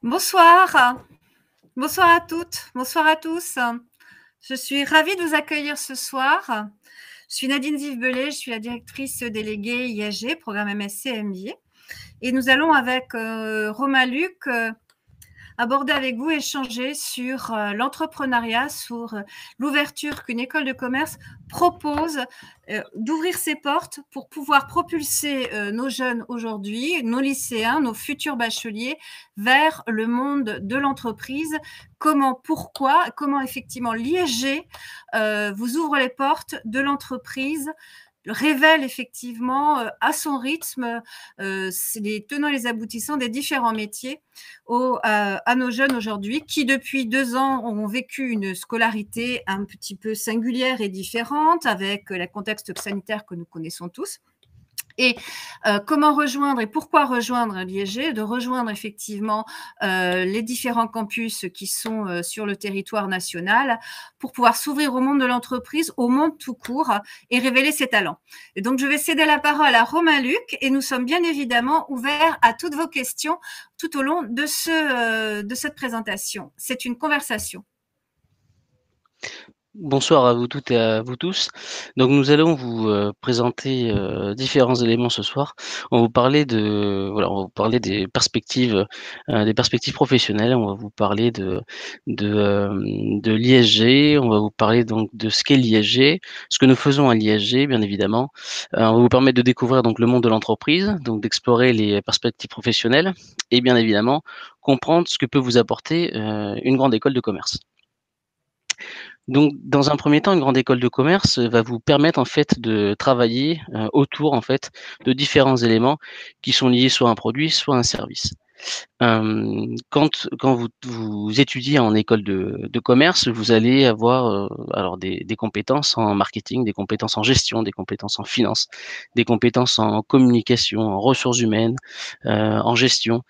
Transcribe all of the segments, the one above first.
Bonsoir, bonsoir à toutes, bonsoir à tous. Je suis ravie de vous accueillir ce soir. Je suis Nadine Ziv-Belay, je suis la directrice déléguée IAG, programme MSc MBA. Et nous allons avec Romain Luc aborder avec vous, échanger sur l'entrepreneuriat, sur l'ouverture qu'une école de commerce propose d'ouvrir ses portes pour pouvoir propulser nos jeunes aujourd'hui, nos lycéens, nos futurs bacheliers vers le monde de l'entreprise. Comment, pourquoi, comment effectivement l'IEG vous ouvre les portes de l'entreprise, révèle effectivement à son rythme les tenants et les aboutissants des différents métiers à nos jeunes aujourd'hui qui, depuis 2 ans, ont vécu une scolarité un petit peu singulière et différente avec le contexte sanitaire que nous connaissons tous. Et comment rejoindre et pourquoi rejoindre l'IEG, de rejoindre effectivement les différents campus qui sont sur le territoire national pour pouvoir s'ouvrir au monde de l'entreprise, au monde tout court et révéler ses talents. Et donc, je vais céder la parole à Romain Luc et nous sommes bien évidemment ouverts à toutes vos questions tout au long de cette présentation. C'est une conversation. Bonsoir à vous toutes et à vous tous. Donc nous allons vous présenter différents éléments ce soir. On va vous parler des perspectives professionnelles. On va vous parler de l'ISG. On va vous parler donc de ce qu'est l'ISG, ce que nous faisons à l'ISG, bien évidemment. On va vous permettre de découvrir donc le monde de l'entreprise, donc d'explorer les perspectives professionnelles et bien évidemment comprendre ce que peut vous apporter une grande école de commerce. Donc, dans un premier temps, une grande école de commerce va vous permettre en fait de travailler autour en fait de différents éléments qui sont liés soit à un produit, soit à un service. Quand vous étudiez en école de commerce, vous allez avoir alors des compétences en marketing, des compétences en gestion, des compétences en finance, des compétences en communication, en ressources humaines, en gestion,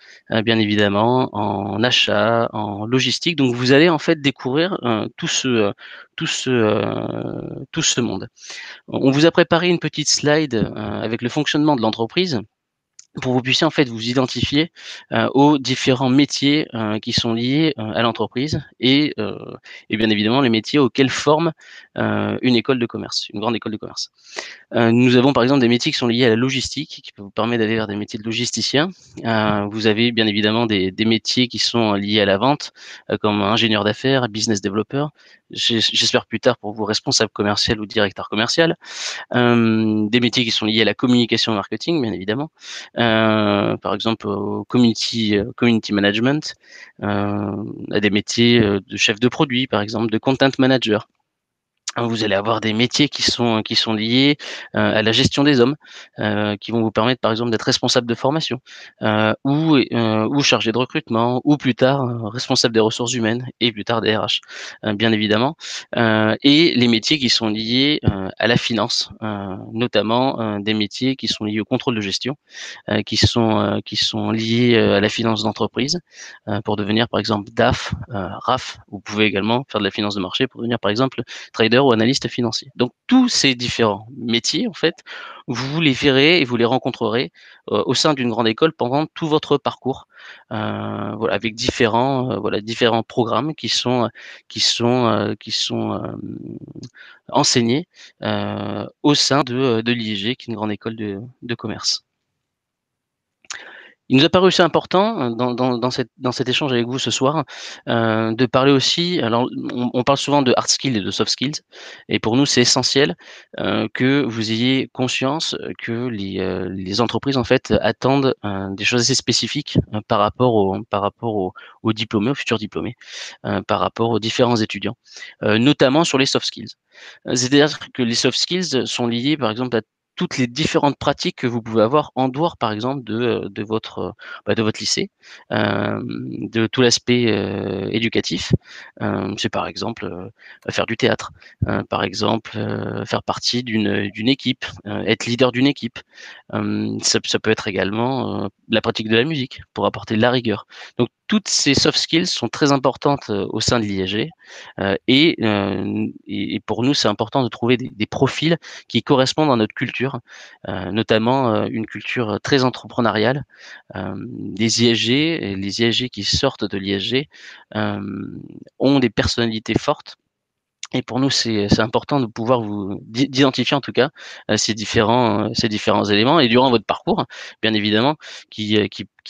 bien évidemment, en achat, en logistique. Donc vous allez en fait découvrir tout ce monde. On vous a préparé une petite slide avec le fonctionnement de l'entreprise pour que vous puissiez en fait vous identifier aux différents métiers qui sont liés à l'entreprise et bien évidemment les métiers auxquels forme une école de commerce, une grande école de commerce. Nous avons par exemple des métiers qui sont liés à la logistique, qui peut vous permettre d'aller vers des métiers de logisticien. Vous avez bien évidemment des métiers qui sont liés à la vente, comme ingénieur d'affaires, business developer. J'espère plus tard pour vous responsable commercial ou directeur commercial. Des métiers qui sont liés à la communication marketing, bien évidemment. Par exemple au community management, à des métiers de chef de produit, par exemple, de content manager. Vous allez avoir des métiers qui sont liés à la gestion des hommes, qui vont vous permettre, par exemple, d'être responsable de formation, ou chargé de recrutement, ou plus tard responsable des ressources humaines et plus tard des RH, bien évidemment. Et les métiers qui sont liés à la finance, notamment des métiers qui sont liés au contrôle de gestion, qui sont liés à la finance d'entreprise, pour devenir, par exemple, DAF, RAF. Vous pouvez également faire de la finance de marché pour devenir, par exemple, trader ou analyste financier. Donc tous ces différents métiers, en fait, vous les verrez et vous les rencontrerez au sein d'une grande école pendant tout votre parcours, voilà, avec différents programmes qui sont enseignés au sein de l'IEG, qui est une grande école de commerce. Il nous a paru aussi important dans cet échange avec vous ce soir de parler aussi. Alors, on parle souvent de hard skills et de soft skills, et pour nous, c'est essentiel que vous ayez conscience que les entreprises en fait attendent des choses assez spécifiques aux diplômés, aux futurs diplômés, par rapport aux différents étudiants, notamment sur les soft skills. C'est-à-dire que les soft skills sont liés, par exemple, à toutes les différentes pratiques que vous pouvez avoir en dehors, par exemple, de votre lycée, de tout l'aspect éducatif. C'est par exemple faire du théâtre, par exemple faire partie d'une équipe, être leader d'une équipe. Ça peut être également la pratique de la musique pour apporter de la rigueur. Donc toutes ces soft skills sont très importantes au sein de l'IAG et pour nous, c'est important de trouver des profils qui correspondent à notre culture, notamment une culture très entrepreneuriale. Les IAG qui sortent de l'IAG ont des personnalités fortes. Et pour nous, c'est important de pouvoir d'identifier en tout cas ces différents éléments. Et durant votre parcours, bien évidemment, qui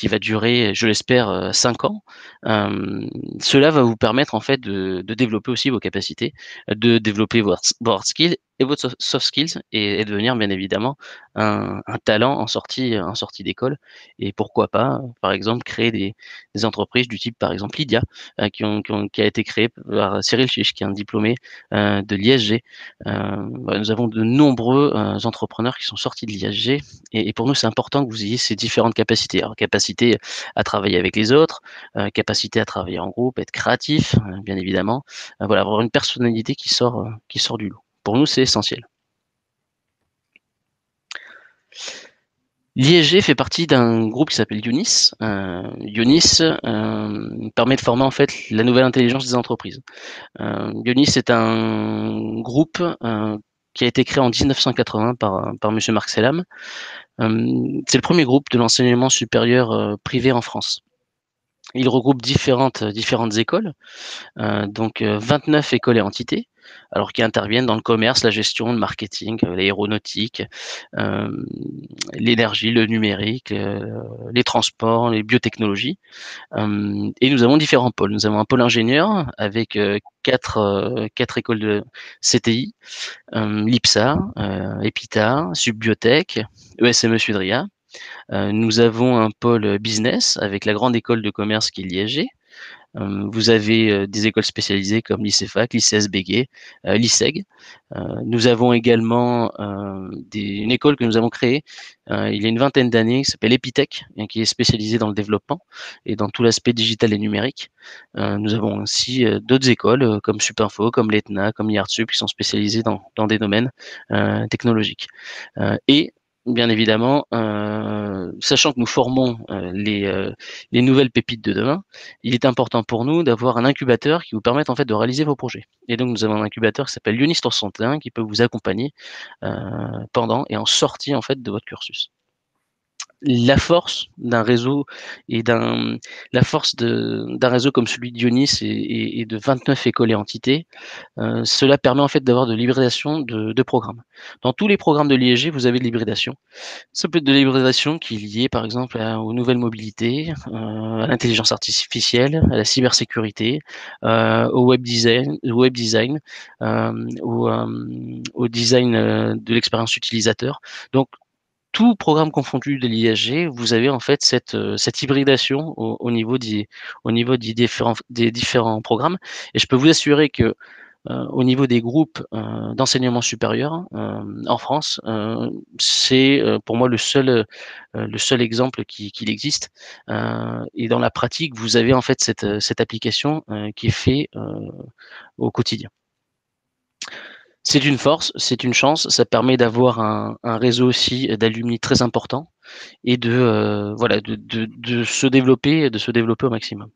va durer, je l'espère, 5 ans, cela va vous permettre en fait de développer aussi vos capacités, de développer vos hard skills et votre soft skills et devenir bien évidemment un talent en sortie d'école. Et pourquoi pas, par exemple, créer des entreprises du type, par exemple, Lydia, qui a été créée par Cyril Chiche, qui est un diplômé de l'ISG. Nous avons de nombreux entrepreneurs qui sont sortis de l'ISG et pour nous, c'est important que vous ayez ces différentes capacités. Alors, capacité à travailler avec les autres, capacité à travailler en groupe, être créatif, bien évidemment. Voilà, avoir une personnalité qui sort du lot. Pour nous, c'est essentiel. L'ISG fait partie d'un groupe qui s'appelle Ionis. Ionis permet de former en fait la nouvelle intelligence des entreprises. Ionis est un groupe qui a été créé en 1980 par Monsieur Marc Sellam. C'est le premier groupe de l'enseignement supérieur privé en France. Il regroupe différentes écoles, donc 29 écoles et entités, alors qui interviennent dans le commerce, la gestion, le marketing, l'aéronautique, l'énergie, le numérique, les transports, les biotechnologies. Et nous avons différents pôles. Nous avons un pôle ingénieur avec quatre écoles de CTI, l'IPSA, EPITA, Subbiotech, ESME Sudria. Nous avons un pôle business avec la grande école de commerce qui est l'ISG. Vous avez des écoles spécialisées comme l'ICEFAC, l'ICS Béguet, l'ISEG. Nous avons également une école que nous avons créée il y a une vingtaine d'années qui s'appelle Epitech, qui est spécialisée dans le développement et dans tout l'aspect digital et numérique. Nous avons aussi d'autres écoles comme Supinfo, comme l'ETNA, comme l'IARTSUP qui sont spécialisées dans des domaines technologiques. Et bien évidemment, sachant que nous formons les nouvelles pépites de demain, il est important pour nous d'avoir un incubateur qui vous permette en fait de réaliser vos projets. Et donc nous avons un incubateur qui s'appelle Ionis 361 qui peut vous accompagner pendant et en sortie en fait de votre cursus. La force d'un réseau d'un réseau comme celui d'Ionis et de 29 écoles et entités, cela permet en fait d'avoir de l'hybridation de programmes. Dans tous les programmes de l'ISG, vous avez de l'hybridation. Ça peut être de l'hybridation qui est liée par exemple aux nouvelles mobilités, à l'intelligence artificielle, à la cybersécurité, au web design, au design de l'expérience utilisateur. Donc tout programme confondu de l'ISG, vous avez en fait cette hybridation au niveau des différents programmes. Et je peux vous assurer que au niveau des groupes d'enseignement supérieur en France, c'est pour moi le seul exemple qu'il existe. Et dans la pratique, vous avez en fait cette application qui est faite au quotidien. C'est une force, c'est une chance, ça permet d'avoir un réseau aussi d'alumni très important et de se développer au maximum.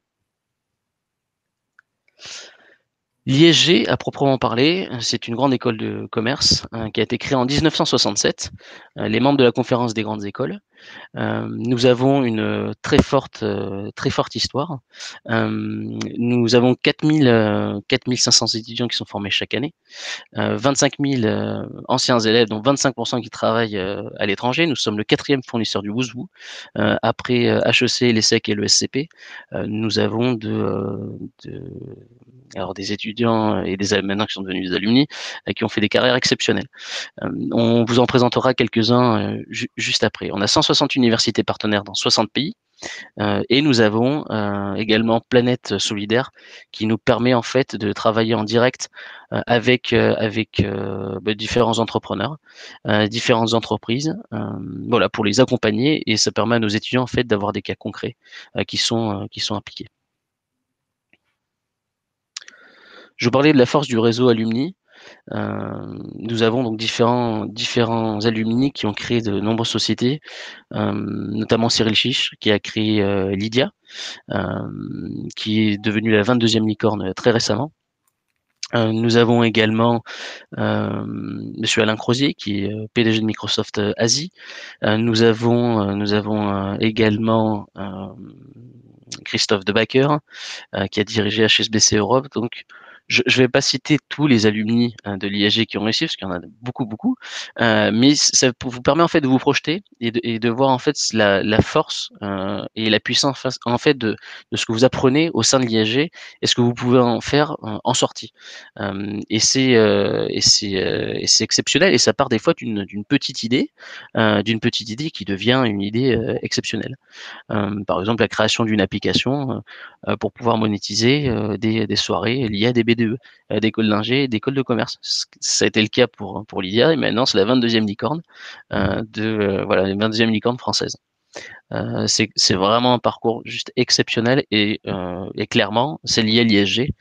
L'ISG, à proprement parler, c'est une grande école de commerce qui a été créée en 1967. Les membres de la conférence des grandes écoles. Nous avons une très forte histoire. Nous avons 4500 étudiants qui sont formés chaque année. 25 000 anciens élèves, dont 25% qui travaillent à l'étranger. Nous sommes le 4e fournisseur du Wouzou. Après HEC, l'ESSEC et le SCP, nous avons des étudiants et des maintenant qui sont devenus des alumni qui ont fait des carrières exceptionnelles. On vous en présentera quelques-uns juste après. On a 160 universités partenaires dans 60 pays. Et nous avons également Planète Solidaire qui nous permet en fait de travailler en direct avec différents entrepreneurs, différentes entreprises, pour les accompagner et ça permet à nos étudiants en fait d'avoir des cas concrets qui sont appliqués. Je vous parlais de la force du réseau alumni. Nous avons donc différents alumni qui ont créé de nombreuses sociétés, notamment Cyril Chiche qui a créé Lydia, qui est devenue la 22e licorne très récemment. Nous avons également Monsieur Alain Crozier, qui est PDG de Microsoft Asie. Nous avons également Christophe Debacker, qui a dirigé HSBC Europe. Donc, je ne vais pas citer tous les alumni de l'IAG qui ont réussi, parce qu'il y en a beaucoup, mais ça vous permet en fait de vous projeter et de voir en fait la force et la puissance en fait de ce que vous apprenez au sein de l'IAG et ce que vous pouvez en faire en sortie. Et c'est exceptionnel, et ça part des fois d'une petite idée qui devient une idée exceptionnelle. Par exemple, la création d'une application pour pouvoir monétiser des soirées liées à des BDE, d'écoles d'ingé et d'écoles de commerce. Ça a été le cas pour Lydia, et maintenant c'est la 22e licorne voilà, la 22e licorne française. C'est vraiment un parcours juste exceptionnel, et clairement c'est lié à l'ISG,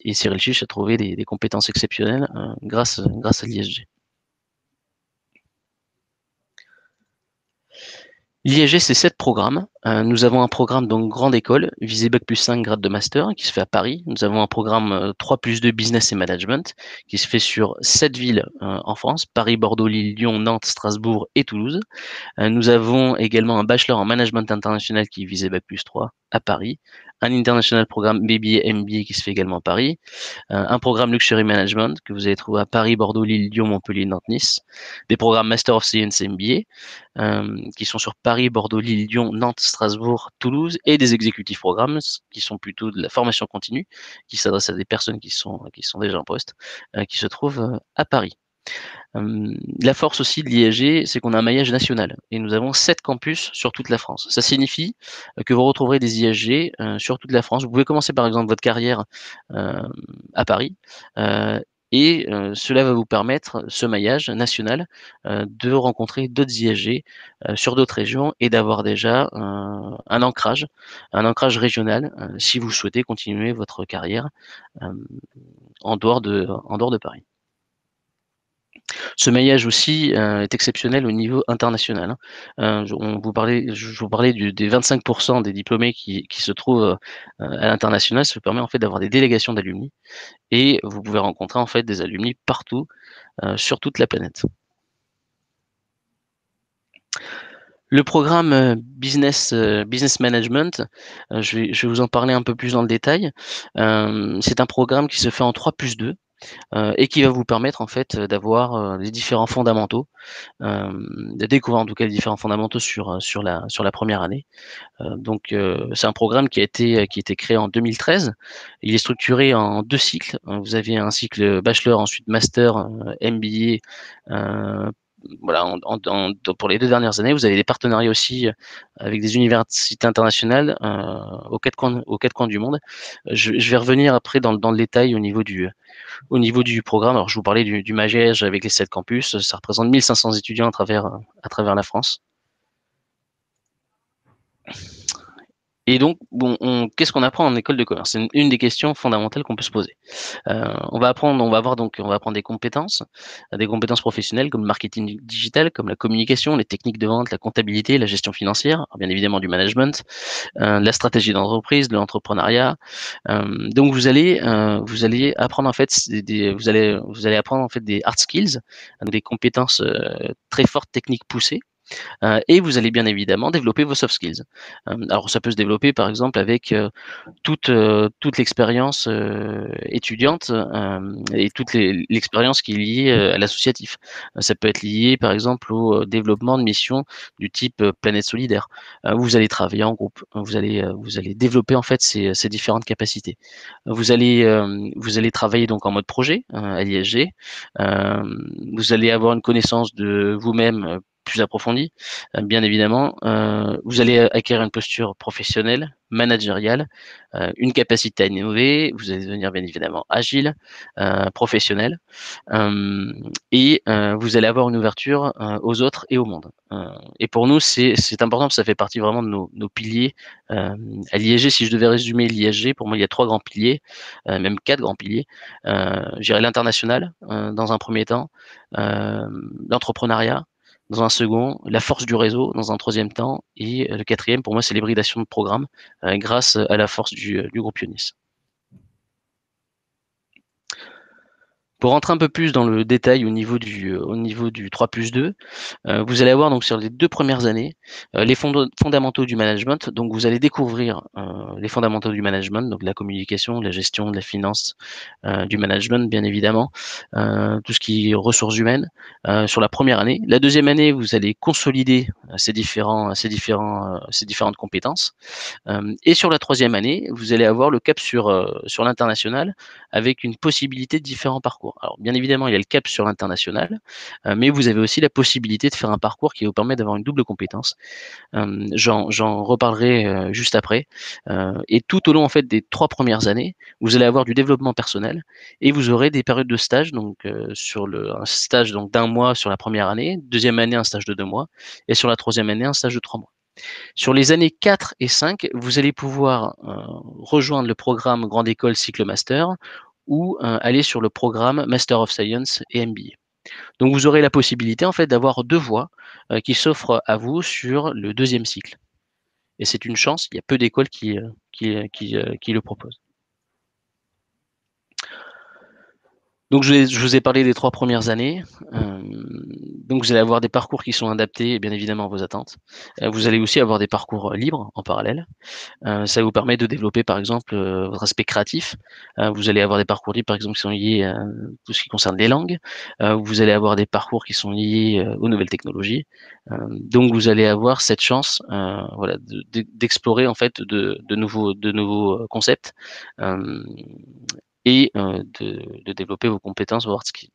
et Cyril Chiche a trouvé des compétences exceptionnelles grâce à l'ISG. L'IAG, c'est 7 programmes. Nous avons un programme donc grande école, visé Bac+5 grade de master, qui se fait à Paris. Nous avons un programme 3+2 business et management, qui se fait sur 7 villes en France: Paris, Bordeaux, Lille, Lyon, Nantes, Strasbourg et Toulouse. Nous avons également un bachelor en management international qui est visé Bac+3 à Paris. Un international programme BBA MBA qui se fait également à Paris. Un programme Luxury Management que vous allez trouver à Paris, Bordeaux, Lille, Lyon, Montpellier, Nantes, Nice. Des programmes Master of Science MBA qui sont sur Paris, Bordeaux, Lille, Lyon, Nantes, Strasbourg, Toulouse, et des exécutifs programmes qui sont plutôt de la formation continue, qui s'adressent à des personnes qui sont déjà en poste, qui se trouvent à Paris. La force aussi de l'IAG, c'est qu'on a un maillage national, et nous avons 7 campus sur toute la France. Ça signifie que vous retrouverez des IAG sur toute la France. Vous pouvez commencer par exemple votre carrière à Paris, et cela va vous permettre, ce maillage national, de rencontrer d'autres IAG sur d'autres régions, et d'avoir déjà un ancrage régional si vous souhaitez continuer votre carrière en dehors de Paris. Ce maillage aussi est exceptionnel au niveau international. Je vous parlais des 25% des diplômés qui se trouvent à l'international. Ça permet en fait d'avoir des délégations d'alumni, et vous pouvez rencontrer en fait des alumni partout sur toute la planète. Le programme business management, je vais vous en parler un peu plus dans le détail. C'est un programme qui se fait en 3+2 et qui va vous permettre en fait d'avoir les différents fondamentaux, de découvrir en tout cas les différents fondamentaux sur la première année. Donc c'est un programme qui a été créé en 2013. Il est structuré en 2 cycles. Vous avez un cycle bachelor, ensuite master, MBA. Voilà, pour les 2 dernières années, vous avez des partenariats aussi avec des universités internationales aux 4 coins du monde. Je vais revenir après dans le détail au niveau du programme. Alors, je vous parlais du maillage avec les 7 campus. Ça représente 1500 étudiants à travers la France. Et donc, bon, qu'est-ce qu'on apprend en école de commerce? C'est une des questions fondamentales qu'on peut se poser. On va apprendre des compétences professionnelles comme le marketing digital, comme la communication, les techniques de vente, la comptabilité, la gestion financière, bien évidemment du management, la stratégie d'entreprise, de l'entrepreneuriat. Donc vous allez apprendre en fait vous allez apprendre en fait des hard skills, des compétences très fortes, techniques poussées. Et vous allez bien évidemment développer vos soft skills. Alors ça peut se développer par exemple avec toute l'expérience étudiante et toute l'expérience qui est liée à l'associatif. Ça peut être lié par exemple au développement de missions du type Planète Solidaire. Vous allez travailler en groupe, vous allez développer en fait ces différentes capacités. Vous allez travailler donc en mode projet à l'ISG. Vous allez avoir une connaissance de vous-même plus approfondie, bien évidemment. Vous allez acquérir une posture professionnelle, managériale, une capacité à innover, vous allez devenir bien évidemment agile, professionnel, et vous allez avoir une ouverture aux autres et au monde. Et pour nous, c'est important parce que ça fait partie vraiment de nos piliers. À l'ISG, si je devais résumer l'ISG, pour moi, il y a 3 grands piliers, même 4 grands piliers. Je dirais l'international dans un premier temps, l'entrepreneuriat dans un second, la force du réseau dans un troisième temps, et le quatrième, pour moi, c'est l'hybridation de programmes grâce à la force du groupe Ionis. Pour rentrer un peu plus dans le détail au niveau du 3+2, vous allez avoir donc sur les 2 premières années les fondamentaux du management. Donc vous allez découvrir les fondamentaux du management, donc la communication, la gestion, de la finance, du management bien évidemment, tout ce qui est ressources humaines sur la première année. La deuxième année, vous allez consolider ces différentes compétences. Et sur la troisième année, vous allez avoir le cap sur l'international avec une possibilité de différents parcours. Alors bien évidemment, il y a le cap sur l'international, mais vous avez aussi la possibilité de faire un parcours qui vous permet d'avoir une double compétence. J'en reparlerai juste après. Et tout au long en fait des 3 premières années, vous allez avoir du développement personnel et vous aurez des périodes de stage. Donc un stage donc d'1 mois sur la première année, deuxième année un stage de 2 mois et sur la troisième année un stage de 3 mois. Sur les années 4 et 5, vous allez pouvoir rejoindre le programme Grande École Cycle Master ou aller sur le programme Master of Science et MBA. Donc vous aurez la possibilité en fait d'avoir 2 voies qui s'offrent à vous sur le deuxième cycle. Et c'est une chance, il y a peu d'écoles qui le proposent. Donc je vous ai parlé des 3 premières années. Donc vous allez avoir des parcours qui sont adaptés bien évidemment à vos attentes. Vous allez aussi avoir des parcours libres en parallèle. Ça vous permet de développer par exemple votre aspect créatif. Vous allez avoir des parcours libres par exemple qui sont liés à tout ce qui concerne les langues. Vous allez avoir des parcours qui sont liés aux nouvelles technologies. Donc vous allez avoir cette chance voilà, d'explorer en fait de nouveaux concepts et de développer vos compétences, vos hard skills.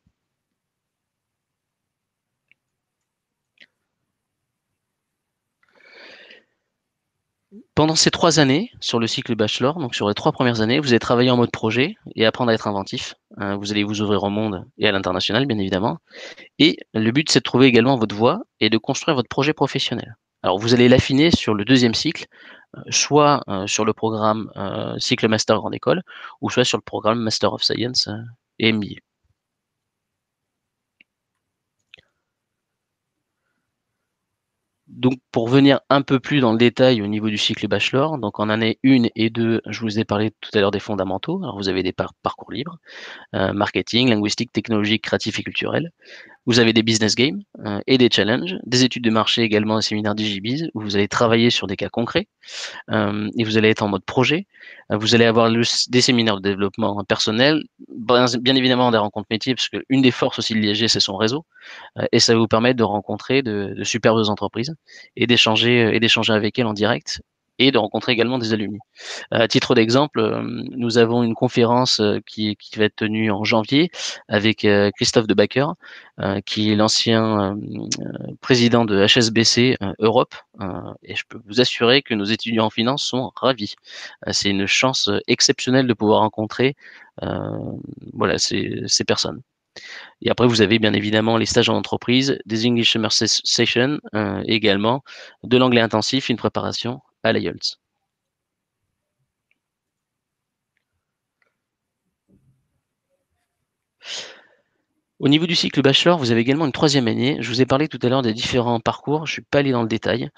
Pendant ces 3 années, sur le cycle bachelor, donc sur les 3 premières années, vous allez travailler en mode projet et apprendre à être inventif. Vous allez vous ouvrir au monde et à l'international, bien évidemment. Et le but, c'est de trouver également votre voie et de construire votre projet professionnel. Alors, vous allez l'affiner sur le deuxième cycle, soit sur le programme cycle master grande école, ou soit sur le programme Master of Science et MBA. Donc, pour venir un peu plus dans le détail au niveau du cycle bachelor, donc en année 1 et 2, je vous ai parlé tout à l'heure des fondamentaux. Alors, vous avez des parcours libres, marketing, linguistique, technologique, créatif et culturel. Vous avez des business games et des challenges, des études de marché également, un séminaire DigiBiz, où vous allez travailler sur des cas concrets et vous allez être en mode projet. Vous allez avoir des séminaires de développement personnel, bien évidemment des rencontres métiers, parce qu'une des forces aussi de l'ISG, c'est son réseau. Et ça va vous permettre de rencontrer de superbes entreprises et d'échanger avec elles en direct et de rencontrer également des alumni. À titre d'exemple, nous avons une conférence qui va être tenue en janvier avec Christophe Debacker, qui est l'ancien président de HSBC Europe, et je peux vous assurer que nos étudiants en finance sont ravis. C'est une chance exceptionnelle de pouvoir rencontrer voilà, ces personnes. Et après, vous avez bien évidemment les stages en entreprise, des English Summer Sessions, également de l'anglais intensif, une préparation à l'IELTS. Au niveau du cycle bachelor, vous avez également une troisième année. Je vous ai parlé tout à l'heure des différents parcours. Je ne suis pas allé dans le détail.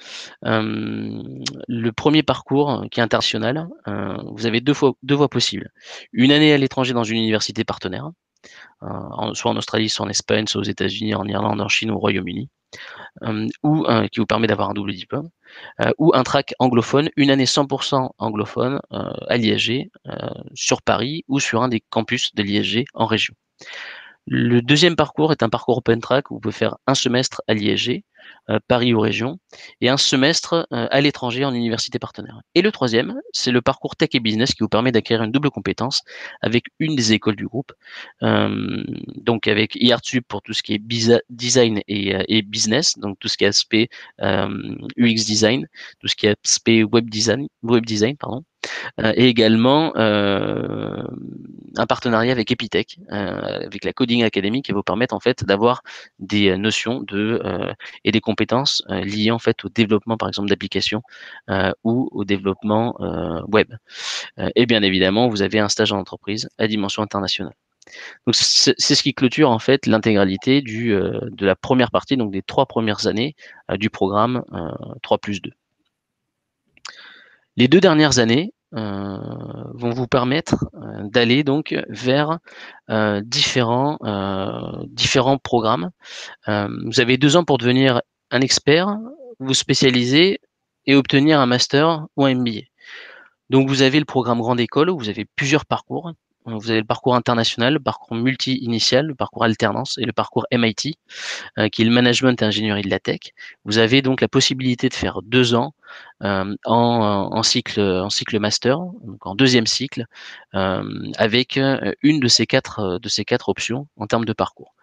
Le premier parcours, qui est international, vous avez deux voies possibles. Une année à l'étranger dans une université partenaire, soit en Australie, soit en Espagne, soit aux États-Unis, en Irlande, en Chine ou au Royaume-Uni, ou qui vous permet d'avoir un double diplôme, ou un track anglophone, une année 100% anglophone à l'ISG, sur Paris ou sur un des campus de l'ISG en région. Le deuxième parcours est un parcours open track où vous pouvez faire un semestre à l'ISG, Paris ou région, et un semestre à l'étranger en université partenaire. Et le troisième, c'est le parcours tech et business qui vous permet d'acquérir une double compétence avec une des écoles du groupe. Donc avec IARTSUB pour tout ce qui est design et business, donc tout ce qui est aspect UX design, tout ce qui est aspect web design, pardon. Et également un partenariat avec Epitech, avec la Coding Academy, qui va vous permettre en fait d'avoir des notions et des compétences liées en fait au développement par exemple d'applications ou au développement web. Et bien évidemment, vous avez un stage en entreprise à dimension internationale. Donc c'est ce qui clôture en fait l'intégralité de la première partie, donc des 3 premières années du programme 3+2. Les 2 dernières années vont vous permettre d'aller donc vers différents programmes. Vous avez 2 ans pour devenir un expert, vous spécialiser et obtenir un master ou un MBA. Donc vous avez le programme grande école où vous avez plusieurs parcours. Vous avez le parcours international, le parcours multi-initial, le parcours alternance et le parcours MIT, qui est le management et ingénierie de la tech. Vous avez donc la possibilité de faire 2 ans en cycle master, donc en deuxième cycle, avec une de ces quatre options en termes de parcours.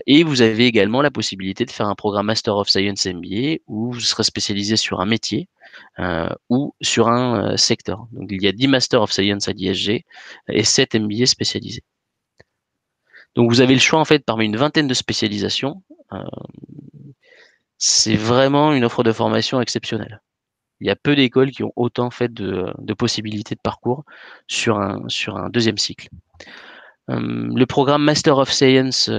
Et vous avez également la possibilité de faire un programme Master of Science MBA où vous serez spécialisé sur un métier ou sur un secteur. Donc il y a 10 Master of Science à l'ISG et 7 MBA spécialisés. Donc vous avez le choix en fait parmi une vingtaine de spécialisations. C'est vraiment une offre de formation exceptionnelle. Il y a peu d'écoles qui ont autant fait de possibilités de parcours sur un deuxième cycle. Le programme Master of Science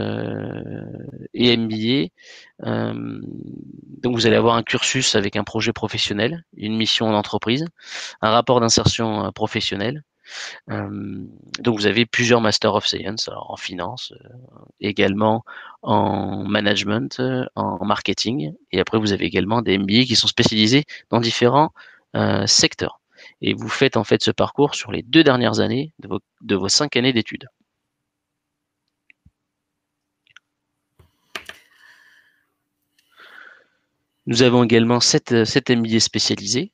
et MBA, donc vous allez avoir un cursus avec un projet professionnel, une mission en entreprise, un rapport d'insertion professionnelle. Donc vous avez plusieurs Master of Science, alors en finance, également en management, en marketing, et après vous avez également des MBA qui sont spécialisés dans différents secteurs. Et vous faites en fait ce parcours sur les 2 dernières années de vos 5 années d'études. Nous avons également 7 MBA spécialisés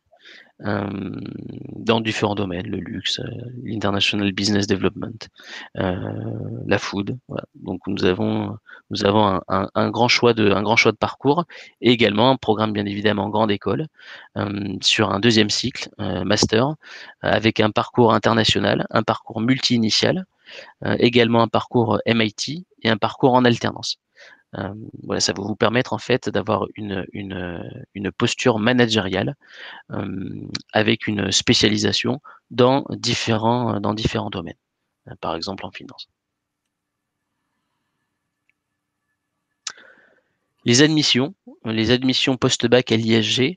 dans différents domaines, le luxe, l'international business development, la food. Voilà. Donc nous avons un grand choix de parcours et également un programme bien évidemment grande école sur un deuxième cycle master avec un parcours international, un parcours multi-initial, également un parcours MIT et un parcours en alternance. Voilà, ça va vous permettre en fait d'avoir une posture managériale avec une spécialisation dans différents domaines, par exemple en finance. Les admissions post-bac à l'ISG,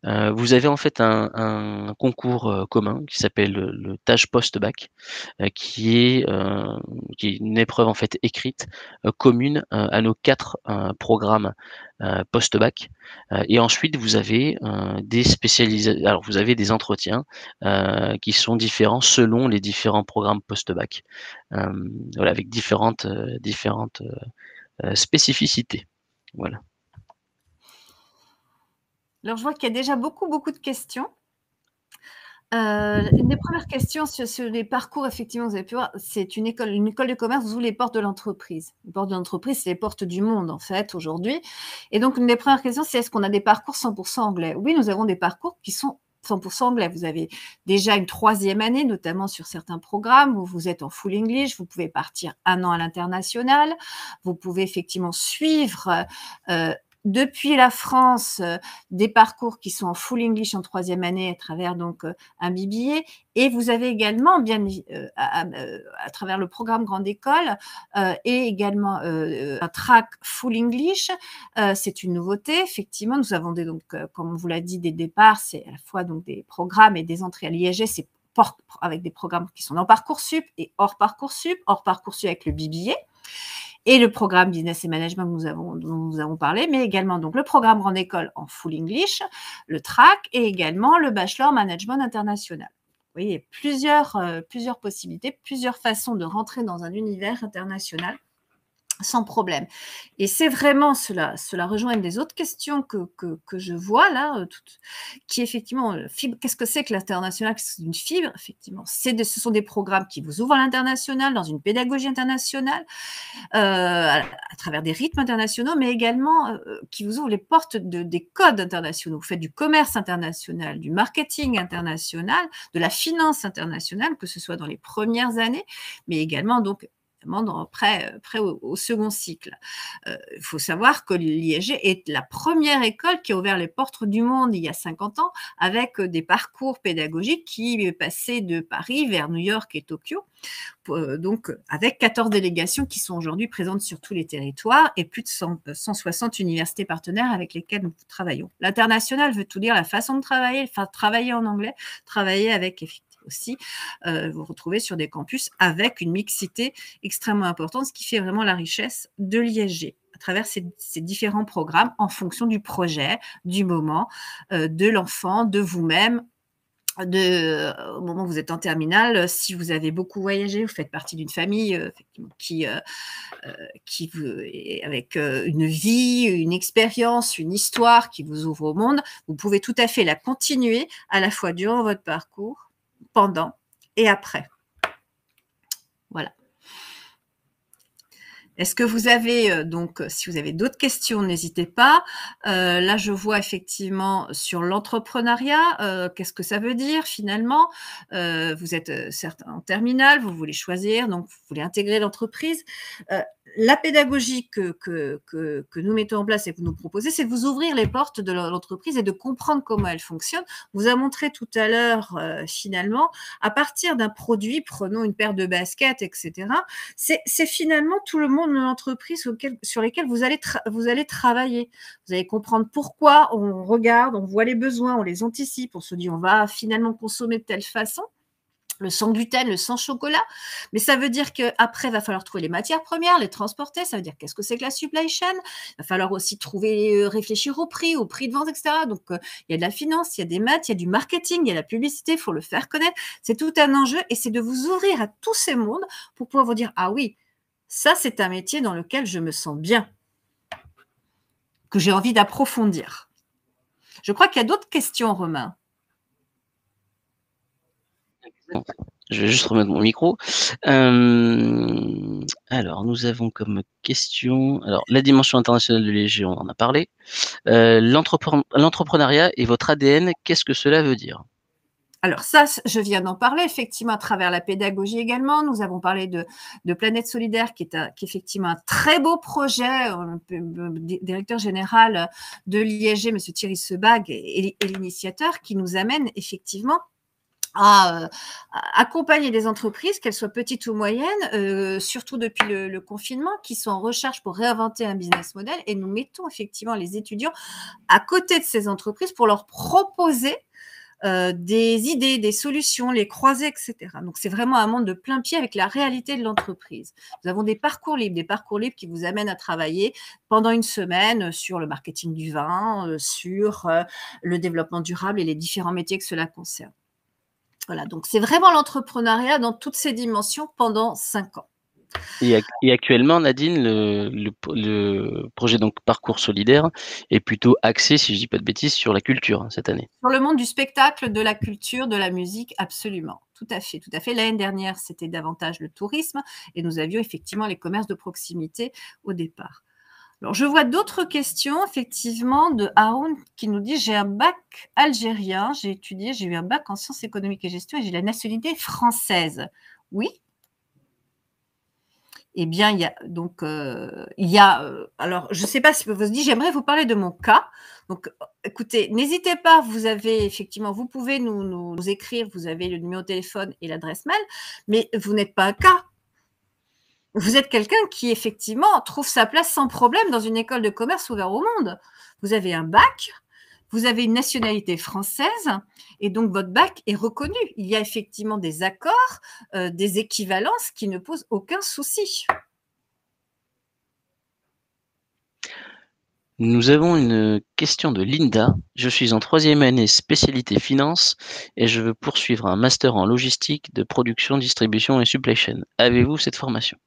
vous avez en fait un concours commun qui s'appelle le TAGE post-bac, qui est une épreuve en fait écrite commune à nos 4 programmes post-bac. Et ensuite vous avez alors vous avez des entretiens qui sont différents selon les différents programmes post-bac, voilà, avec différentes spécificités. Voilà. Alors, je vois qu'il y a déjà beaucoup de questions. Une des premières questions sur les parcours, effectivement, vous avez pu voir, c'est une école de commerce ouvre les portes de l'entreprise. Les portes de l'entreprise, c'est les portes du monde, en fait, aujourd'hui. Et donc, une des premières questions, c'est est-ce qu'on a des parcours 100% anglais? Oui, nous avons des parcours qui sont 100% anglais. Vous avez déjà une 3e année, notamment sur certains programmes où vous êtes en full English. Vous pouvez partir 1 an à l'international. Vous pouvez effectivement suivre depuis la France des parcours qui sont en full English en 3e année à travers donc un BBA. Et vous avez également, bien à travers le programme Grande École et également un track full English. C'est une nouveauté. Effectivement, nous avons donc, comme on vous l'a dit dès le départ, c'est à la fois donc des programmes et des entrées à l'ISG. C'est avec des programmes qui sont dans Parcoursup et hors Parcoursup avec le BBA. Et le programme Business et Management dont nous avons parlé, mais également donc le programme Grande École en full English, le track et également le Bachelor Management International. Vous voyez, plusieurs possibilités, plusieurs façons de rentrer dans un univers international. sans problème. Et c'est vraiment cela rejoint une des autres questions que je vois là, qui effectivement, fibre, qu'est-ce que c'est que l'international? C'est une fibre, effectivement. Ce sont des programmes qui vous ouvrent à l'international, dans une pédagogie internationale, à travers des rythmes internationaux, mais également qui vous ouvrent les portes des codes internationaux. Vous faites du commerce international, du marketing international, de la finance internationale, que ce soit dans les premières années, mais également donc près au second cycle. Il faut savoir que l'ISG est la première école qui a ouvert les portes du monde il y a 50 ans, avec des parcours pédagogiques qui passaient de Paris vers New York et Tokyo, donc avec 14 délégations qui sont aujourd'hui présentes sur tous les territoires et plus de 160 universités partenaires avec lesquelles nous travaillons. L'international veut tout dire, la façon de travailler, enfin, travailler en anglais, travailler avec aussi, vous retrouvez sur des campus avec une mixité extrêmement importante, ce qui fait vraiment la richesse de l'ISG à travers ces différents programmes en fonction du projet, du moment, de l'enfant, de vous-même, au moment où vous êtes en terminale. Si vous avez beaucoup voyagé, vous faites partie d'une famille qui avec une vie, une expérience, une histoire qui vous ouvre au monde, vous pouvez tout à fait la continuer à la fois durant votre parcours, pendant et après. Voilà. Est-ce que vous avez, donc, si vous avez d'autres questions, n'hésitez pas. Là, je vois effectivement sur l'entrepreneuriat, qu'est-ce que ça veut dire finalement? Vous êtes certes en terminale, vous voulez choisir, donc vous voulez intégrer l'entreprise. La pédagogie que nous mettons en place et que vous nous proposez, c'est de vous ouvrir les portes de l'entreprise et de comprendre comment elle fonctionne. On vous a montré tout à l'heure, finalement, à partir d'un produit, prenons une paire de baskets, etc., c'est finalement tout le monde de l'entreprise sur lesquels vous allez travailler. Vous allez comprendre pourquoi on regarde, on voit les besoins, on les anticipe, on se dit on va finalement consommer de telle façon. Le sans gluten, le sans chocolat. Mais ça veut dire qu'après, il va falloir trouver les matières premières, les transporter. Ça veut dire qu'est-ce que c'est que la supply chain? Il va falloir aussi réfléchir au prix de vente, etc. Donc, il y a de la finance, il y a des maths, il y a du marketing, il y a la publicité, il faut le faire connaître. C'est tout un enjeu et c'est de vous ouvrir à tous ces mondes pour pouvoir vous dire, ah oui, ça, c'est un métier dans lequel je me sens bien, que j'ai envie d'approfondir. Je crois qu'il y a d'autres questions, Romain. Je vais juste remettre mon micro. Alors, nous avons comme question, alors la dimension internationale de l'ISG, on en a parlé. L'entrepreneuriat et votre ADN, qu'est-ce que cela veut dire? Alors ça, je viens d'en parler, effectivement, à travers la pédagogie également. Nous avons parlé de Planète Solidaire, qui est effectivement un très beau projet. Le directeur général de l'ISG, M. Thierry Sebag, est l'initiateur, qui nous amène effectivement à accompagner des entreprises, qu'elles soient petites ou moyennes, surtout depuis le confinement, qui sont en recherche pour réinventer un business model. Et nous mettons effectivement les étudiants à côté de ces entreprises pour leur proposer des idées, des solutions, les croisés, etc. Donc, c'est vraiment un monde de plein pied avec la réalité de l'entreprise. Nous avons des parcours libres qui vous amènent à travailler pendant une semaine sur le marketing du vin, sur le développement durable et les différents métiers que cela concerne. Voilà, donc c'est vraiment l'entrepreneuriat dans toutes ses dimensions pendant 5 ans. Et actuellement, Nadine, le projet donc Parcours Solidaire est plutôt axé, si je dis pas de bêtises, sur la culture cette année. Sur le monde du spectacle, de la culture, de la musique, absolument. Tout à fait, tout à fait. L'année dernière, c'était davantage le tourisme et nous avions effectivement les commerces de proximité au départ. Alors, je vois d'autres questions, effectivement, de Haroun qui nous dit « J'ai un bac algérien, j'ai eu un bac en sciences économiques et gestion et j'ai la nationalité française. » Oui. Eh bien, il y a donc, alors je ne sais pas si vous vous dites, j'aimerais vous parler de mon cas. Donc, écoutez, n'hésitez pas, vous pouvez nous écrire, vous avez le numéro de téléphone et l'adresse mail, mais vous n'êtes pas un cas. Vous êtes quelqu'un qui, effectivement, trouve sa place sans problème dans une école de commerce ouverte au monde. Vous avez un bac, vous avez une nationalité française et donc votre bac est reconnu. Il y a effectivement des accords, des équivalences qui ne posent aucun souci. Nous avons une question de Linda. Je suis en 3e année spécialité finance et je veux poursuivre un master en logistique de production, distribution et supply chain. Avez-vous cette formation?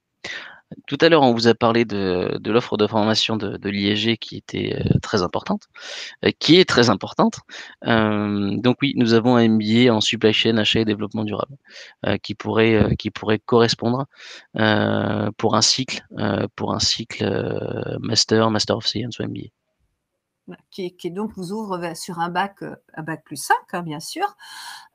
Tout à l'heure, on vous a parlé de l'offre de formation de l'ISG qui était, très importante, qui est très importante. Donc oui, nous avons un MBA en supply chain, achat et développement durable, qui pourrait correspondre, pour un cycle, Master of Science ou MBA. Qui donc vous ouvre sur un bac plus 5, hein, bien sûr.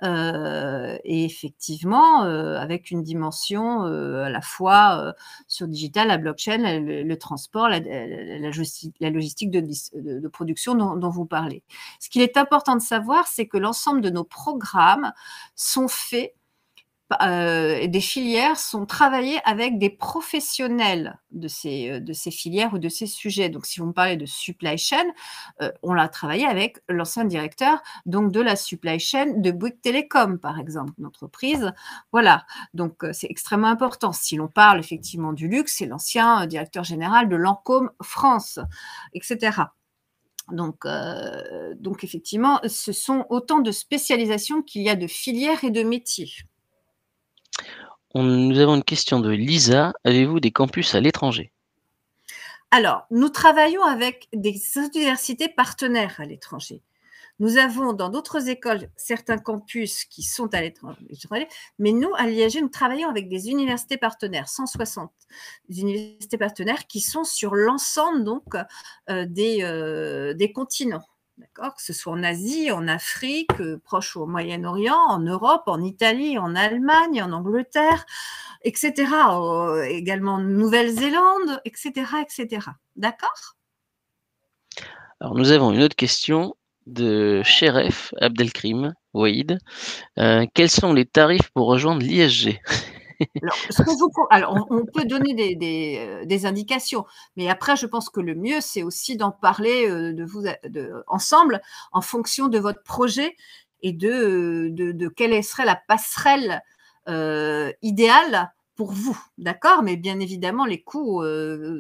Et effectivement, avec une dimension, à la fois, sur digital, la blockchain, le transport, la logistique de production dont vous parlez. Ce qu'il est important de savoir, c'est que l'ensemble de nos programmes sont faits, des filières sont travaillées avec des professionnels de ces filières ou de ces sujets. Donc si vous me parlez de supply chain, on l'a travaillé avec l'ancien directeur donc de la supply chain de Bouygues Télécom, par exemple, une entreprise. Voilà, donc c'est extrêmement important. Si l'on parle effectivement du luxe, c'est l'ancien directeur général de Lancôme France, etc. Donc effectivement, ce sont autant de spécialisations qu'il y a de filières et de métiers. Nous avons une question de Lisa. Avez-vous des campus à l'étranger? Alors, nous travaillons avec des universités partenaires à l'étranger. Nous avons dans d'autres écoles certains campus qui sont à l'étranger, mais nous, à l'IAG, nous travaillons avec des universités partenaires, 160 universités partenaires qui sont sur l'ensemble donc des continents. D'accord, que ce soit en Asie, en Afrique, proche au Moyen-Orient, en Europe, en Italie, en Allemagne, en Angleterre, etc. Également en Nouvelle-Zélande, etc., etc. D'accord? Alors nous avons une autre question de Cheref Abdelkrim Ouaïd. Quels sont les tarifs pour rejoindre l'ISG? Alors, on peut donner des indications, mais après, je pense que le mieux, c'est aussi d'en parler ensemble en fonction de votre projet et de quelle serait la passerelle idéale pour vous, d'accord? Mais bien évidemment, les coûts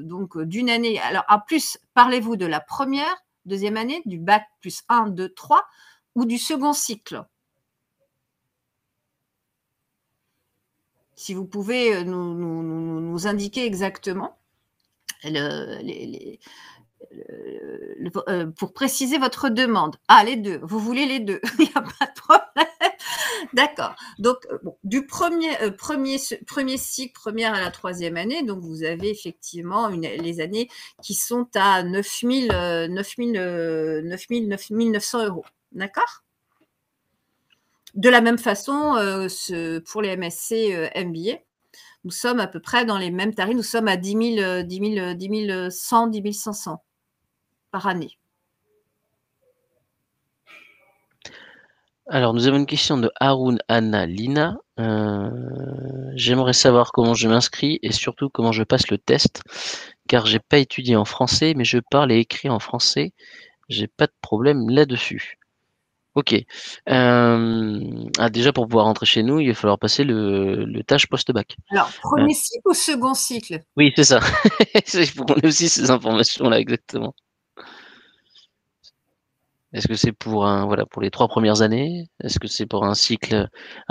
donc d'une année. Alors, en plus, parlez-vous de la première, deuxième année, du bac plus 1, 2, 3 ou du second cycle? Si vous pouvez nous indiquer exactement pour préciser votre demande. Ah, les deux, vous voulez les deux, il n'y a pas de problème. D'accord. Donc, du premier cycle, première à la troisième année, donc vous avez effectivement les années qui sont à 9 900 euros. D'accord? De la même façon, pour les MSc MBA, nous sommes à peu près dans les mêmes tarifs. Nous sommes à 10 100, 10 500 par année. Alors, nous avons une question de Haroun Anna Lina. J'aimerais savoir comment je m'inscris et surtout comment je passe le test, car j'ai pas étudié en français, mais je parle et écris en français. J'ai pas de problème là-dessus. Ok. Déjà pour pouvoir rentrer chez nous, il va falloir passer le tâche post-bac. Alors, premier cycle ou second cycle? Oui, c'est ça. Il faut qu'on ait aussi ces informations-là, exactement. Est-ce que c'est pour les 3 premières années? Est-ce que c'est pour un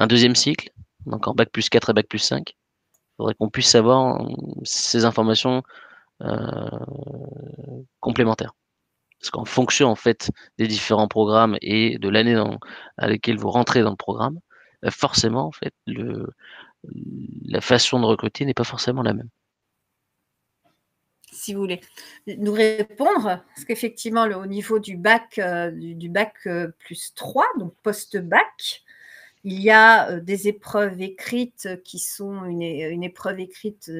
deuxième cycle, donc en bac plus 4 et bac plus 5? Il faudrait qu'on puisse savoir ces informations complémentaires. Parce qu'en fonction en fait des différents programmes et de l'année à laquelle vous rentrez dans le programme, forcément en fait la façon de recruter n'est pas forcément la même. Si vous voulez nous répondre, parce qu'effectivement, au niveau du bac, du bac plus 3, donc post-bac, il y a des épreuves écrites qui sont une épreuve écrite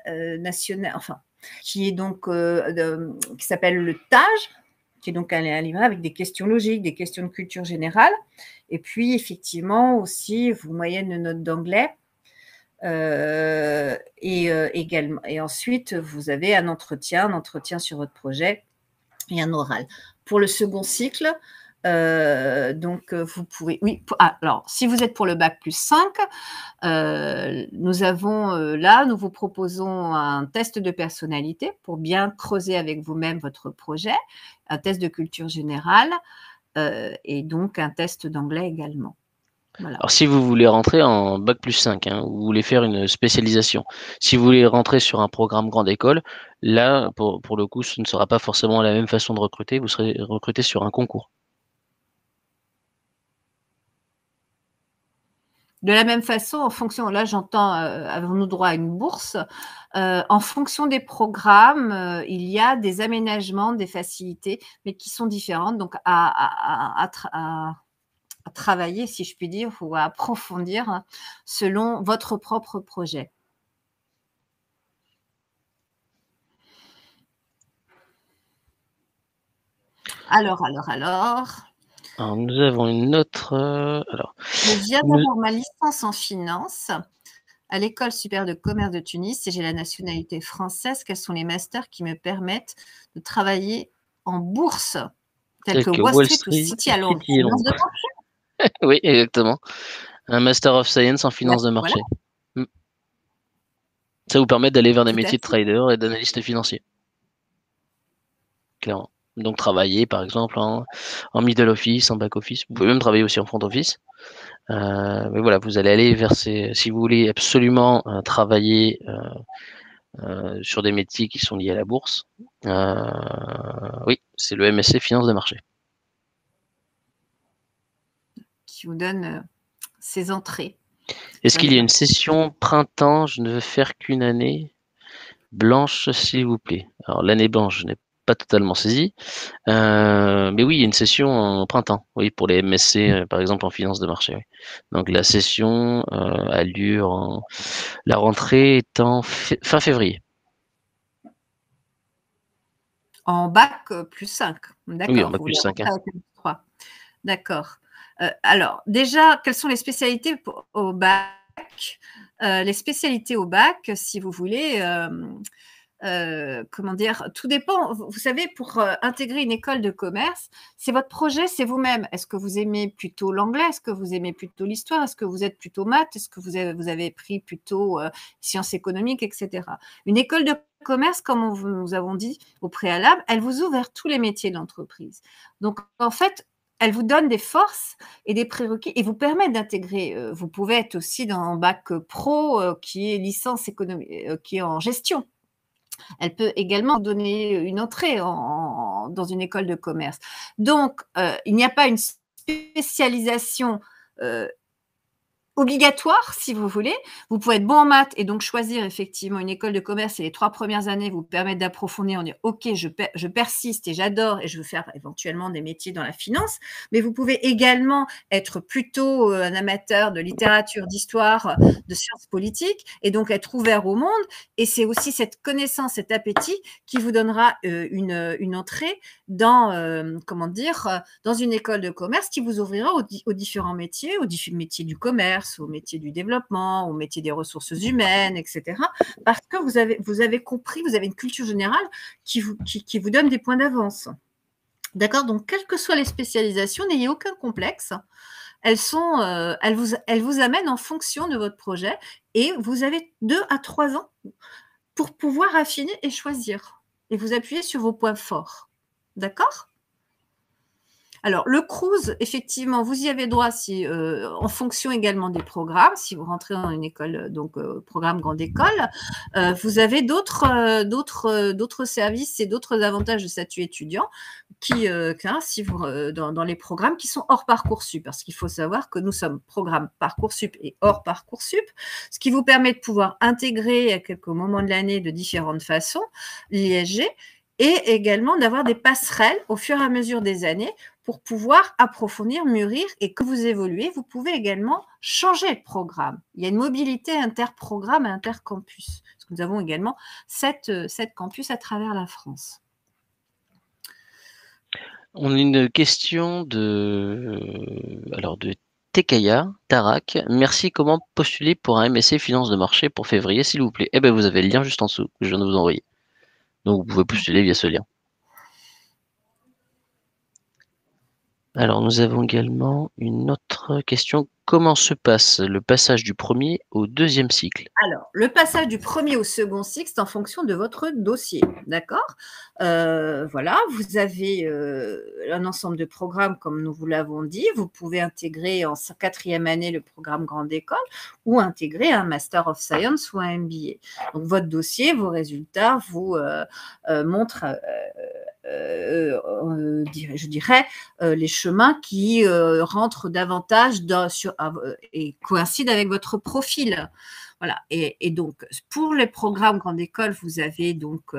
nationale, enfin, qui est donc qui s'appelle le TAGE, qui est donc un livret avec des questions logiques, des questions de culture générale, et puis effectivement aussi vous moyenne de notes d'anglais. Également, et ensuite vous avez un entretien sur votre projet et un oral. Pour le second cycle, donc vous pouvez, oui, alors si vous êtes pour le bac plus 5, nous vous proposons un test de personnalité pour bien creuser avec vous-même votre projet, un test de culture générale et donc un test d'anglais également. Voilà. Alors, si vous voulez rentrer en bac plus 5, hein, vous voulez faire une spécialisation. Si vous voulez rentrer sur un programme grande école, là, pour le coup, ce ne sera pas forcément la même façon de recruter. Vous serez recruté sur un concours. De la même façon, en fonction, là j'entends, avons-nous droit à une bourse? En fonction des programmes, il y a des aménagements, des facilités, mais qui sont différentes, donc à travailler, si je puis dire, ou à approfondir, hein, selon votre propre projet. Alors, Alors, nous avons une autre. Alors, je viens nous- d'avoir ma licence en finance à l'École supérieure de commerce de Tunis et j'ai la nationalité française. Quels sont les masters qui me permettent de travailler en bourse, tels tel que que Wall Wall Street ou Street, City à Londres? City et Finance de Londres. banque. Oui, exactement. Un Master of Science en finance de Voilà, marché. Mm. Ça vous permet d'aller vers des tout à métiers de fait. trader et d'analyste financier, clairement. Donc travailler par exemple en middle office, en back office. Vous pouvez même travailler aussi en front office. Mais voilà, vous allez aller vers si vous voulez absolument travailler sur des métiers qui sont liés à la bourse. Oui, c'est le MSC Finance de marché. Qui vous donne ses entrées Est-ce sur qu'il les y a une marchés. session printemps? Je ne veux faire qu'une année blanche, s'il vous plaît. Alors l'année blanche, je n'ai pas totalement saisi. Mais oui, il y a une session en printemps, oui, pour les MSC, par exemple en finance de marché. Oui. Donc la session a lieu la rentrée est en fin février. En bac plus 5. Oui, en D'accord, bac vous plus voulez 5. rentrer avec un 3. D'accord. Alors, déjà, quelles sont les spécialités au bac? Les spécialités au bac, si vous voulez, comment dire, tout dépend. Vous savez, pour intégrer une école de commerce, c'est votre projet, c'est vous-même. Est-ce que vous aimez plutôt l'anglais? Est-ce que vous aimez plutôt l'histoire? Est-ce que vous êtes plutôt maths? Est-ce que vous avez pris plutôt sciences économiques, etc. Une école de commerce, comme nous avons dit au préalable, elle vous ouvre vers tous les métiers de l'entreprise. Donc, en fait, elle vous donne des forces et des prérequis et vous permet d'intégrer. Vous pouvez être aussi dans un bac pro qui est licence économique, qui est en gestion. Elle peut également donner une entrée dans une école de commerce. Donc, il n'y a pas une spécialisation obligatoire, si vous voulez. Vous pouvez être bon en maths et donc choisir effectivement une école de commerce et les 3 premières années vous permettent d'approfondir, en dire OK, je persiste et j'adore et je veux faire éventuellement des métiers dans la finance. Mais vous pouvez également être plutôt un amateur de littérature, d'histoire, de sciences politiques et donc être ouvert au monde. Et c'est aussi cette connaissance, cet appétit qui vous donnera une entrée dans, comment dire, dans une école de commerce qui vous ouvrira aux différents métiers, aux métiers du commerce, au métier du développement, au métier des ressources humaines, etc. Parce que vous avez compris, vous avez une culture générale qui vous donne des points d'avance. D'accord? Donc, quelles que soient les spécialisations, n'ayez aucun complexe. Elles vous amènent en fonction de votre projet et vous avez 2 à 3 ans pour pouvoir affiner et choisir et vous appuyer sur vos points forts. D'accord? Alors, le cruise, effectivement, vous y avez droit si, en fonction également des programmes. Si vous rentrez dans une école, donc programme grande école, vous avez d'autres services et d'autres avantages de statut étudiant si vous, dans les programmes qui sont hors Parcoursup. Parce qu'il faut savoir que nous sommes programme Parcoursup et hors Parcoursup, ce qui vous permet de pouvoir intégrer à quelques moments de l'année de différentes façons l'ISG et également d'avoir des passerelles au fur et à mesure des années pour pouvoir approfondir, mûrir et que vous évoluez, vous pouvez également changer de programme. Il y a une mobilité interprogramme et intercampus. Parce que nous avons également 7 campus à travers la France. On a une question alors de Tekaya, Tarak. Merci, comment postuler pour un MSC Finance de marché pour février, s'il vous plaît? Eh ben, vous avez le lien juste en dessous que je viens de vous envoyer. Donc, vous pouvez postuler via ce lien. Alors, nous avons également une autre question. comment se passe le passage du premier au deuxième cycle? Alors, le passage du premier au second cycle, c'est en fonction de votre dossier, d'accord? Voilà, vous avez, un ensemble de programmes comme nous vous l'avons dit. Vous pouvez intégrer en quatrième année le programme grande école ou intégrer un Master of Science ou un MBA. Donc votre dossier, vos résultats vous, montrent, je dirais, les chemins qui, rentrent davantage et coïncident avec votre profil. Voilà. Et donc, pour les programmes grande école, vous avez donc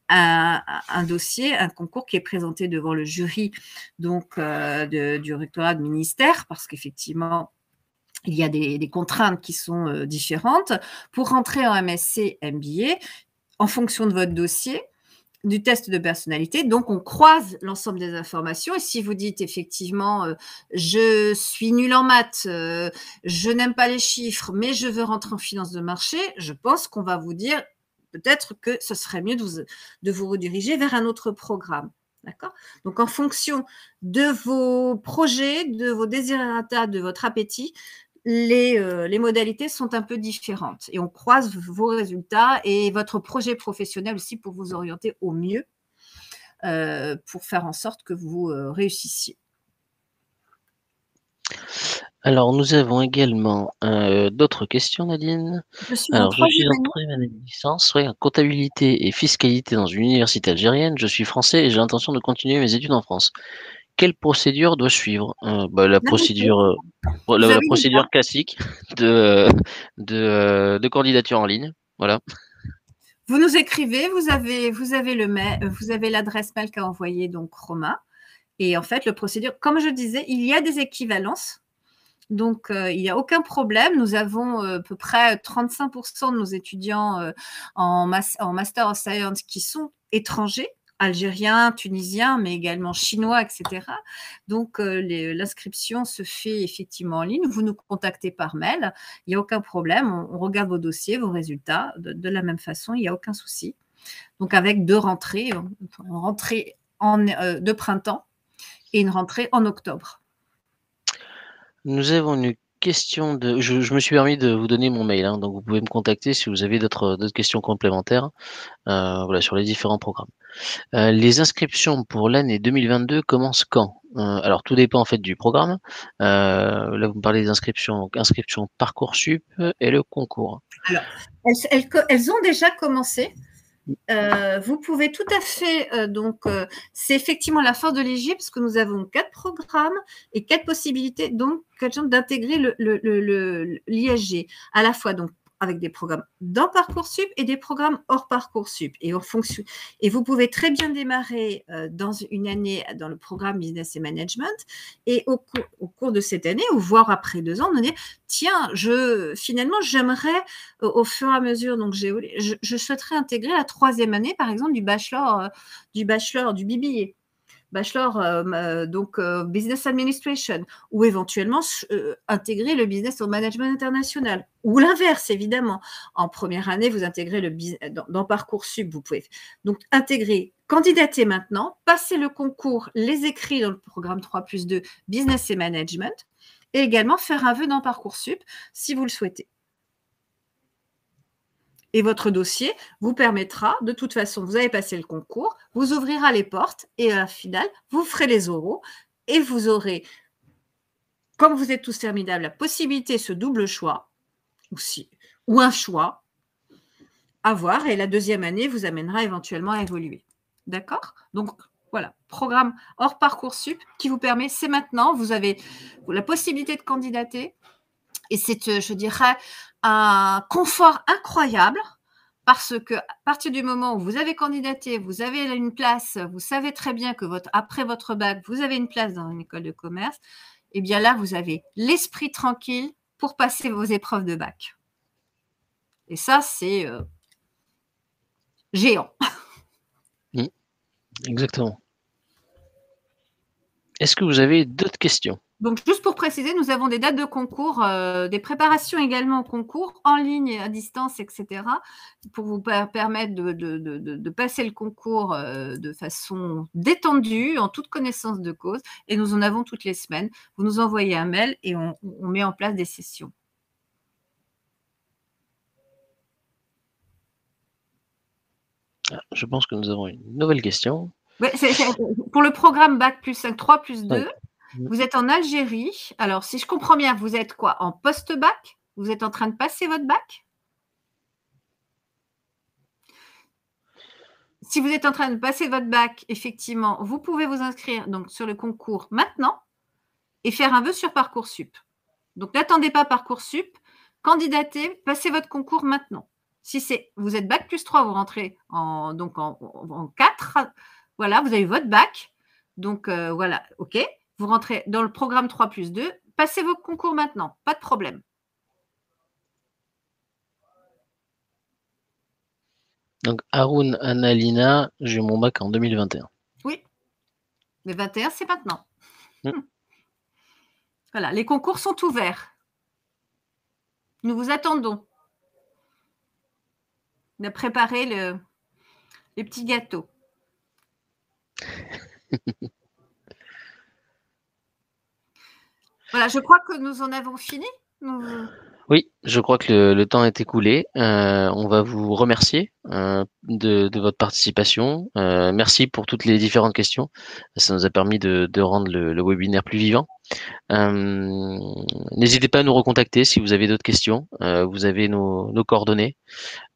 un dossier, un concours qui est présenté devant le jury donc, du rectorat de ministère, parce qu'effectivement, il y a des contraintes qui sont différentes. Pour rentrer en MSc, MBA, en fonction de votre dossier, du test de personnalité. Donc, on croise l'ensemble des informations. Et si vous dites effectivement, je suis nul en maths, je n'aime pas les chiffres, mais je veux rentrer en finance de marché, je pense qu'on va vous dire peut-être que ce serait mieux de vous rediriger vers un autre programme. D'accord? Donc, en fonction de vos projets, de vos desiderata, de votre appétit, les modalités sont un peu différentes et on croise vos résultats et votre projet professionnel aussi pour vous orienter au mieux pour faire en sorte que vous réussissiez. Alors, nous avons également d'autres questions, Nadine. Je suis en Alors, je suis troisième en année. troisième année de licence, en comptabilité et fiscalité dans une université algérienne. Je suis français et j'ai l'intention de continuer mes études en France. Quelle procédure dois-je suivre? La La méthode, procédure, vous la avez déjà. procédure classique de candidature en ligne. Voilà. Vous nous écrivez, vous avez l'adresse mail qu'a envoyé donc Romain. Et en fait, le procédure, comme je disais, il y a des équivalences. Donc, il n'y a aucun problème. Nous avons à peu près 35% de nos étudiants en Master of Science qui sont étrangers, algériens, tunisiens, mais également chinois, etc. Donc, l'inscription se fait effectivement en ligne. Vous nous contactez par mail. Il n'y a aucun problème. On regarde vos dossiers, vos résultats de la même façon. Il n'y a aucun souci. Donc, avec deux rentrées, une rentrée de printemps et une rentrée en octobre. Nous avons une question de. Je me suis permis de vous donner mon mail, donc vous pouvez me contacter si vous avez d'autres questions complémentaires, voilà, sur les différents programmes. Les inscriptions pour l'année 2022 commencent quand? Alors tout dépend en fait du programme. Là vous me parlez des inscriptions, donc inscription Parcoursup et le concours. Alors, elles ont déjà commencé. Vous pouvez tout à fait, c'est effectivement la force de l'Égypte, parce que nous avons 4 programmes et 4 possibilités donc d'intégrer l'ISG, à la fois donc avec des programmes dans Parcoursup et des programmes hors Parcoursup. Et vous pouvez très bien démarrer dans une année dans le programme Business et Management, et au cours de cette année, ou voire après 2 ans, donner, tiens, finalement, j'aimerais, au fur et à mesure, donc je souhaiterais intégrer la 3e année, par exemple, du bachelor, du BBA. Bachelor Business Administration, ou éventuellement intégrer le business au management international, ou l'inverse évidemment. En première année, vous intégrez dans Parcoursup, vous pouvez donc intégrer, candidater maintenant, passer le concours, les écrits dans le programme 3+2 Business et Management, et également faire un vœu dans Parcoursup si vous le souhaitez. Et votre dossier vous permettra, de toute façon, vous avez passé le concours, vous ouvrira les portes et à la finale, vous ferez les oraux et vous aurez, comme vous êtes tous formidables, la possibilité, ce double choix, ou un choix à voir, et la 2e année vous amènera éventuellement à évoluer. D'accord? Donc, voilà, programme hors Parcoursup qui vous permet, c'est maintenant, vous avez la possibilité de candidater, et c'est, je dirais, un confort incroyable. Parce que à partir du moment où vous avez candidaté, vous avez une place, vous savez très bien que après votre bac, vous avez une place dans une école de commerce, et bien là, vous avez l'esprit tranquille pour passer vos épreuves de bac. Et ça, c'est géant. Exactement. Est-ce que vous avez d'autres questions? Donc, juste pour préciser, nous avons des dates de concours, des préparations également au concours, en ligne, à distance, etc., pour vous permettre de passer le concours de façon détendue, en toute connaissance de cause. Et nous en avons toutes les semaines. Vous nous envoyez un mail et on met en place des sessions. Je pense que nous avons une nouvelle question. Ouais, pour le programme Bac plus 5, 3 plus 2, oui. Vous êtes en Algérie. Alors, si je comprends bien, vous êtes quoi? En post-bac? Vous êtes en train de passer votre bac? Si vous êtes en train de passer votre bac, effectivement, vous pouvez vous inscrire donc sur le concours maintenant et faire un vœu sur Parcoursup. Donc, n'attendez pas Parcoursup, candidatez, passez votre concours maintenant. Si vous êtes bac plus 3, vous rentrez en 4, voilà, vous avez votre bac. Donc, voilà, OK. Vous rentrez dans le programme 3 plus 2, passez vos concours maintenant, pas de problème. Donc, Haroun Annalina, j'ai eu mon bac en 2021. Oui, le 21, c'est maintenant. Mm. Voilà, les concours sont ouverts. Nous vous attendons. On a préparé les petits gâteaux. Voilà, je crois que nous en avons fini. Oui, je crois que le temps est écoulé. On va vous remercier de votre participation. Merci pour toutes les différentes questions. Ça nous a permis de rendre le webinaire plus vivant. N'hésitez pas à nous recontacter si vous avez d'autres questions. Vous avez nos coordonnées.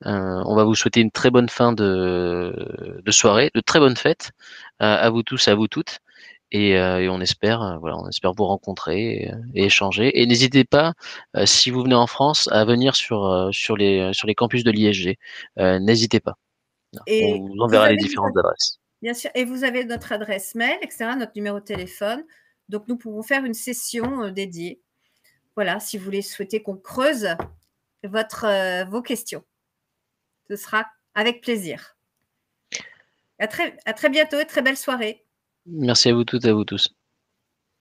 On va vous souhaiter une très bonne fin de soirée, de très bonnes fêtes à vous tous, à vous toutes. Et on espère, voilà, on espère vous rencontrer et échanger. Et n'hésitez pas, si vous venez en France, à venir sur les campus de l'ISG. N'hésitez pas. On Et vous enverra les différentes adresses. Bien sûr, et vous avez notre adresse mail, etc., notre numéro de téléphone. Donc, nous pouvons faire une session dédiée. Voilà, si vous souhaitez qu'on creuse vos questions. Ce sera avec plaisir. À très bientôt et très belle soirée. Merci à vous toutes et à vous tous.